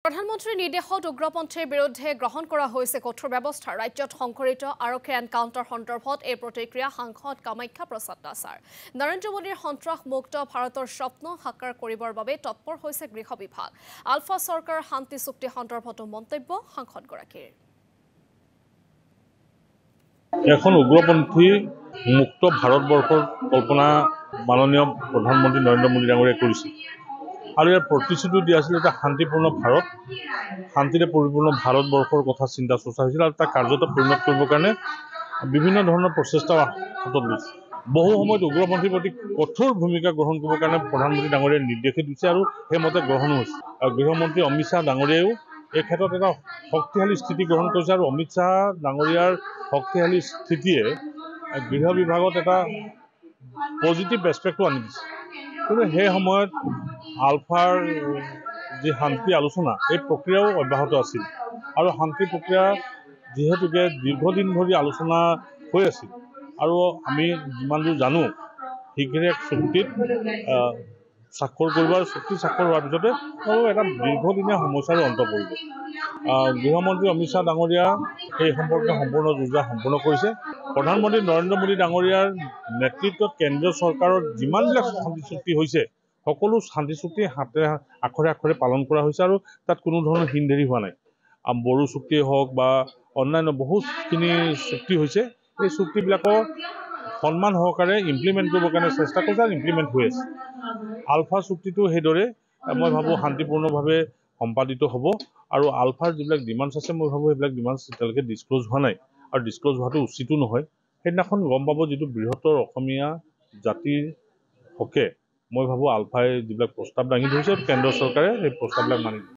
প্ৰধানমন্ত্ৰীৰ নিৰ্দেশত উগ্ৰপন্থীৰ বিৰুদ্ধে গ্ৰহণ কৰা হৈছে কঠোৰ ব্যৱস্থা ৰাজ্যত সংঘটিত আৰক্ষীৰ এনকাউণ্টাৰ সন্দৰ্ভত এই প্ৰতিক্ৰিয়া সাংসদ কামাখ্যা প্ৰসাদ দাসাৰ নৰেন্দ্ৰ মোদীৰ সন্ত্ৰাসমুক্ত ভাৰতৰ স্বপ্ন সাকাৰ কৰিবৰ বাবে তৎপৰ হৈছে গৃহ বিভাগ আলফা চৰকাৰৰ শান্তি চুক্তি সন্দৰ্ভতো মন্তব্য সাংসদগৰাকীৰ এখন উগ্ৰপন্থী মুক্ত ভাৰতবৰ্ষৰ কল্পনা মাননীয় প্ৰধানমন্ত্ৰী নৰেন্দ্ৰ মোদী ডাঙৰীয়াই কৰিছে আৰু ইয়াৰ প্ৰতিশ্ৰুতি দিয়া আছিল এটা শান্তিপূৰ্ণ ভাৰত শান্তিৰে পৰিপূৰ্ণ ভাৰতবৰ্ষৰ কথা চিন্তা চৰ্চা হৈছিল আৰু তাক কাৰ্যত পৰিণত কৰিবৰ কাৰণে বিভিন্ন ধৰণৰ প্ৰচেষ্টা হাতত লৈছে বহু সময়ত উগ্ৰপন্থীৰ প্ৰতি কঠোৰ ভূমিকা গ্ৰহণ কৰিবৰ কাৰণে প্ৰধানমন্ত্ৰী ডাঙৰীয়াই নিৰ্দেশ দিছে আৰু সেইমতে গ্ৰহণো হৈছে আৰু গৃহমন্ত্ৰী অমিত শ্বাহ ডাঙৰীয়াইও এই ক্ষেত্ৰত এটা শক্তিশালী স্থিতি গ্ৰহণ কৰিছে আৰু অমিত শ্বাহ ডাঙৰীয়াৰ শক্তিশালী স্থিতিয়ে গৃহ বিভাগত এটা পজিটিভ এছপেক্টটো আনি দিছে কিন্তু সেই সময়ত আলফাৰ যি শান্তি আলোচনা এই প্ৰক্ৰিয়াও অব্যাহত আছিল আৰু শান্তি প্ৰক্ৰিয়া যিহেতুকে দীৰ্ঘদিন ধৰি আলোচনা হৈ আছিল আৰু আমি যিমান দূৰ জানো শীঘ্ৰে এক চুক্তিত স্বাক্ষৰ কৰিব আৰু চুক্তি স্বাক্ষৰ হোৱাৰ পিছতে আৰু এটা দীৰ্ঘদিনীয়া সমস্যাৰো অন্ত পৰিব গৃহমন্ত্ৰী অমিত শ্বাহ ডাঙৰীয়া এই সম্পৰ্কে সম্পূৰ্ণ যুঁজা সম্পূৰ্ণ কৰিছে প্ৰধানমন্ত্ৰী নৰেন্দ্ৰ মোদী ডাঙৰীয়াৰ নেতৃত্বত কেন্দ্ৰীয় চৰকাৰৰ যিমানবিলাক শান্তি চুক্তি হৈছে সকলো শান্তি চুক্তি আখৰে আখৰে পালন কৰা হৈছে আৰু তাত কোনো ধৰণৰ হিনদেৰি হোৱা নাই বড়ো চুক্তিয়ে হওক বা অন্যান্য বহুতখিনি চুক্তি হৈছে এই চুক্তিবিলাকৰ সন্মান সহকাৰে ইমপ্লিমেণ্ট কৰিবৰ কাৰণে চেষ্টা কৰিছে আৰু ইমপ্লিমেণ্ট হৈ আছে আলফা চুক্তিটো সেইদৰে মই ভাবোঁ শান্তিপূৰ্ণভাৱে সম্পাদিত হ'ব আৰু আলফাৰ যিবিলাক ডিমাণ্ডছ আছে মই ভাবোঁ সেইবিলাক ডিমাণ্ডছ এতিয়ালৈকে ডিছক্ল'জ হোৱা নাই আৰু ডিছক্ল'জ হোৱাটো উচিতো নহয় সেইদিনাখন গম পাব যিটো বৃহত্তৰ অসমীয়া জাতিৰ হকে মই ভাবোঁ আলফাই যিবিলাক প্ৰস্তাৱ দাঙি ধৰিছে কেন্দ্ৰ চৰকাৰে সেই প্ৰস্তাৱবিলাক মানি